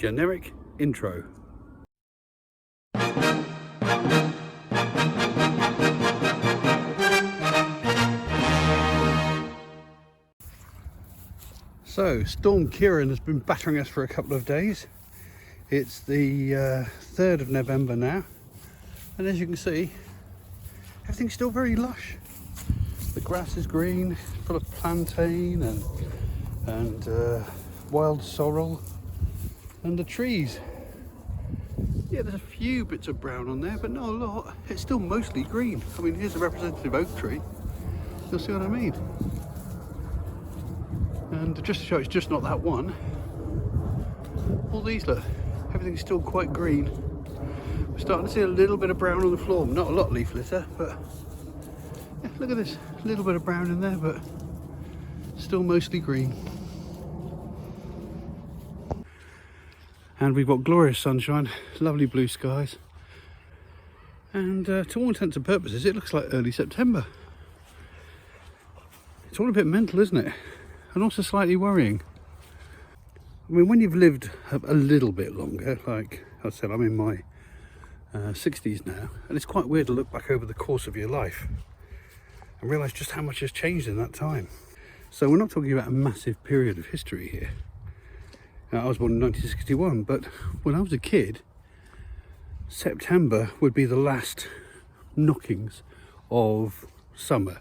generic intro. So, Storm Ciaran has been battering us for a couple of days. It's the 3rd of November now, and as you can see, everything's still very lush. The grass is green, full of plantain and wild sorrel, and the trees. Yeah, there's a few bits of brown on there, but not a lot. It's still mostly green. I mean, here's a representative oak tree. You'll see what I mean. And just to show it's just not that one, all these, look, everything's still quite green. We're starting to see a little bit of brown on the floor. Not a lot leaf litter, but yeah, look at this, a little bit of brown in there, but still mostly green. And we've got glorious sunshine, lovely blue skies, and to all intents and purposes it looks like early September. It's all a bit mental, isn't it? And also slightly worrying. I mean, when you've lived a little bit longer, like I said, I'm in my 60s now, and it's quite weird to look back over the course of your life and realise just how much has changed in that time. So we're not talking about a massive period of history here. Now, I was born in 1961, but when I was a kid, September would be the last knockings of summer.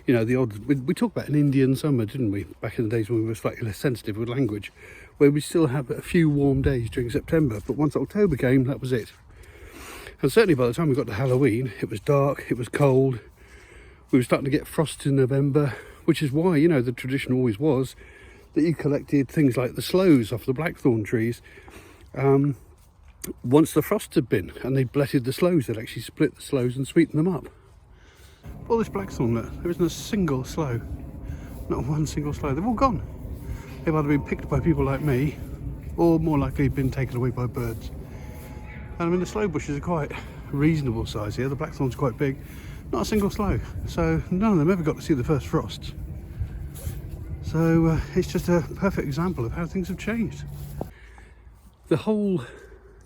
You know, the odd, we talked about an Indian summer, didn't we, back in the days when we were slightly less sensitive with language, where we still have a few warm days during September, but once October came, that was it. And certainly by the time we got to Halloween, it was dark, it was cold, we were starting to get frosts in November, which is why, you know, the tradition always was that you collected things like the sloes off the blackthorn trees once the frosts had been, and they blessed the sloes. They'd actually split the sloes and sweeten them up. All this blackthorn, look, there isn't a single sloe, not one single sloe. They've all gone. They've either been picked by people like me, or more likely been taken away by birds. And I mean, the sloe bushes are quite reasonable size here. The blackthorn's quite big, not a single sloe. So none of them ever got to see the first frosts. So it's just a perfect example of how things have changed. The whole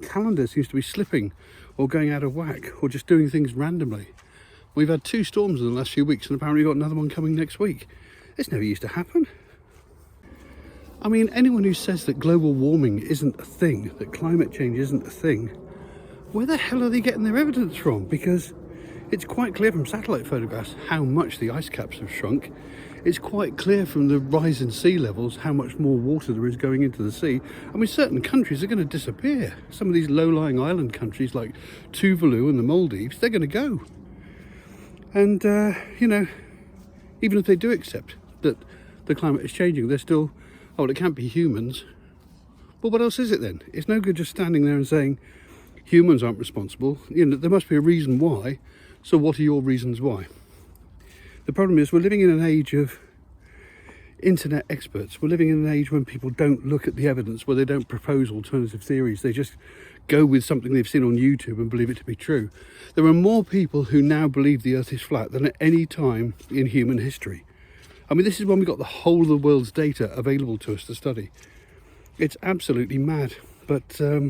calendar seems to be slipping or going out of whack or just doing things randomly. We've had 2 storms in the last few weeks, and apparently we've got another one coming next week. This never used to happen. I mean, anyone who says that global warming isn't a thing, that climate change isn't a thing, where the hell are they getting their evidence from? Because it's quite clear from satellite photographs how much the ice caps have shrunk. It's quite clear from the rise in sea levels how much more water there is going into the sea. I mean, certain countries are going to disappear. Some of these low-lying island countries like Tuvalu and the Maldives, they're going to go. And, you know, even if they do accept that the climate is changing, they're still, oh, well, it can't be humans. Well, what else is it then? It's no good just standing there and saying humans aren't responsible. You know, there must be a reason why. So what are your reasons why? The problem is we're living in an age of internet experts. We're living in an age when people don't look at the evidence, where they don't propose alternative theories. They just go with something they've seen on YouTube and believe it to be true. There are more people who now believe the earth is flat than at any time in human history. I mean, this is when we got the whole of the world's data available to us to study. It's absolutely mad, but I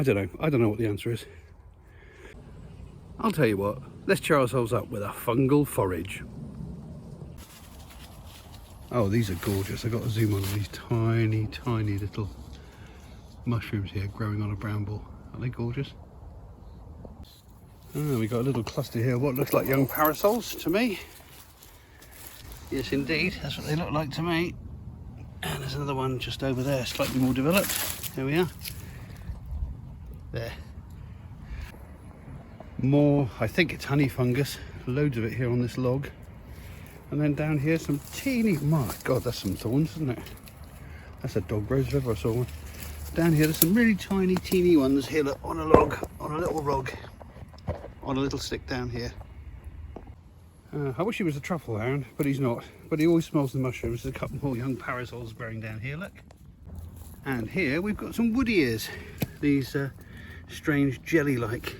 don't know what the answer is. I'll tell you what, let's cheer ourselves up with a fungal forage. Oh, these are gorgeous. I've got to zoom on these tiny, tiny little mushrooms here growing on a bramble. Aren't they gorgeous? Oh, we've got a little cluster here, what looks like young parasols to me. Yes, indeed, that's what they look like to me. And there's another one just over there, slightly more developed. There we are. There. More, I think it's honey fungus. Loads of it here on this log. And then down here, some teeny, my God, that's some thorns, isn't it? That's a dog rose if ever I saw one. Down here, there's some really tiny, teeny ones here, look, on a log, on a little log, on a little stick down here. I wish he was a truffle hound, but he's not. But he always smells the mushrooms. There's a couple more young parasols growing down here, look. And here we've got some wood ears. These strange jelly-like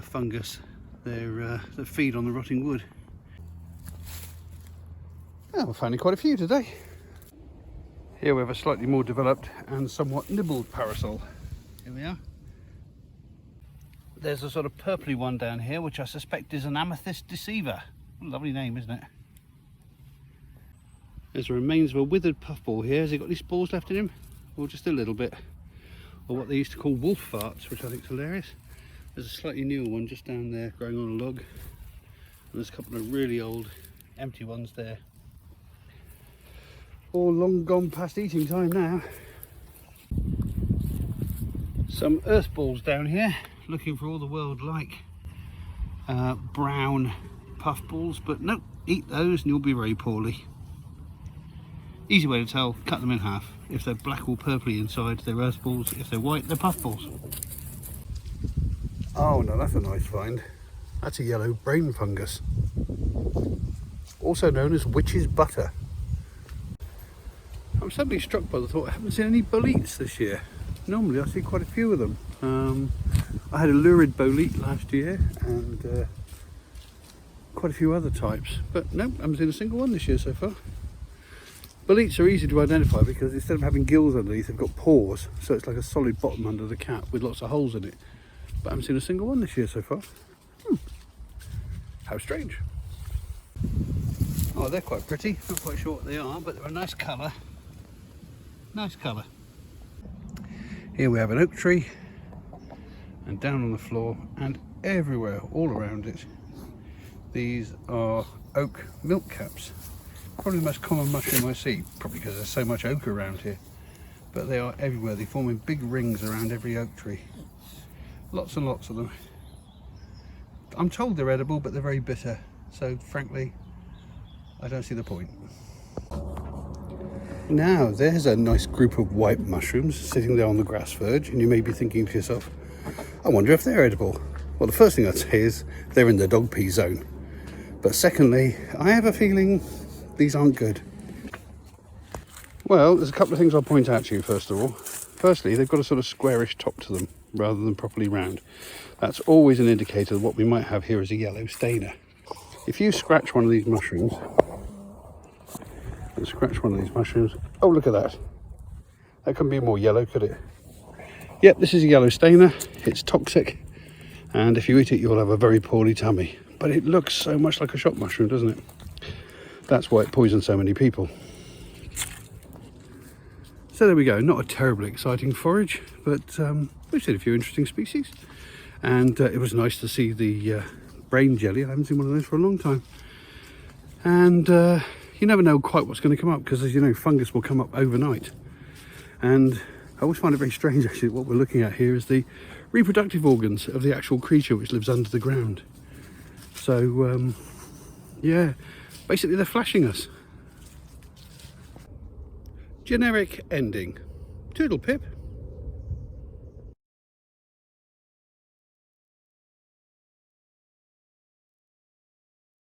fungus. They feed on the rotting wood. Oh, we're finding quite a few today. Here we have a slightly more developed and somewhat nibbled parasol. Here we are. There's a sort of purpley one down here, which I suspect is an amethyst deceiver. Lovely name, isn't it? There's the remains of a withered puffball here. Has he got any spores left in him? Or just a little bit? Or what they used to call wolf farts, which I think is hilarious. There's a slightly newer one just down there growing on a log. And there's a couple of really old empty ones there. All long gone past eating time now. Some earth balls down here, looking for all the world like brown puffballs, but no, eat those and you'll be very poorly. Easy way to tell, cut them in half. If they're black or purpley inside, they're earth balls. If they're white, they're puffballs. Oh no, that's a nice find. That's a yellow brain fungus, also known as witch's butter. I'm suddenly struck by the thought I haven't seen any boletes this year. Normally I see quite a few of them. I had a lurid bolete last year and quite a few other types, but no, I haven't seen a single one this year so far. Boletes are easy to identify because instead of having gills underneath, they've got pores, so it's like a solid bottom under the cap with lots of holes in it. But I haven't seen a single one this year so far. How strange. Oh, they're quite pretty. Not quite sure what they are, but they're a nice colour. Nice colour. Here we have an oak tree, and down on the floor and everywhere, all around it, these are oak milk caps. Probably the most common mushroom I see, probably because there's so much oak around here. But they are everywhere. They form in big rings around every oak tree. Lots and lots of them. I'm told they're edible, but they're very bitter. So frankly, I don't see the point. Now, there's a nice group of white mushrooms sitting there on the grass verge, and you may be thinking to yourself, I wonder if they're edible. Well, the first thing I'd say is they're in the dog pea zone. But secondly, I have a feeling these aren't good. Well, there's a couple of things I'll point out to you first of all. Firstly, they've got a sort of squarish top to them rather than properly round. That's always an indicator that what we might have here is a yellow stainer. If you scratch one of these mushrooms, oh look at that. That couldn't be more yellow, could it? Yep, this is a yellow stainer. It's toxic, and if you eat it you'll have a very poorly tummy. But it looks so much like a shop mushroom, doesn't it? That's why it poisons so many people. So there we go, not a terribly exciting forage, but we've seen a few interesting species. And it was nice to see the brain jelly. I haven't seen one of those for a long time. And you never know quite what's going to come up, because as you know, fungus will come up overnight. And I always find it very strange actually, what we're looking at here is the reproductive organs of the actual creature which lives under the ground. So yeah, basically they're flashing us. Generic ending. Toodle pip.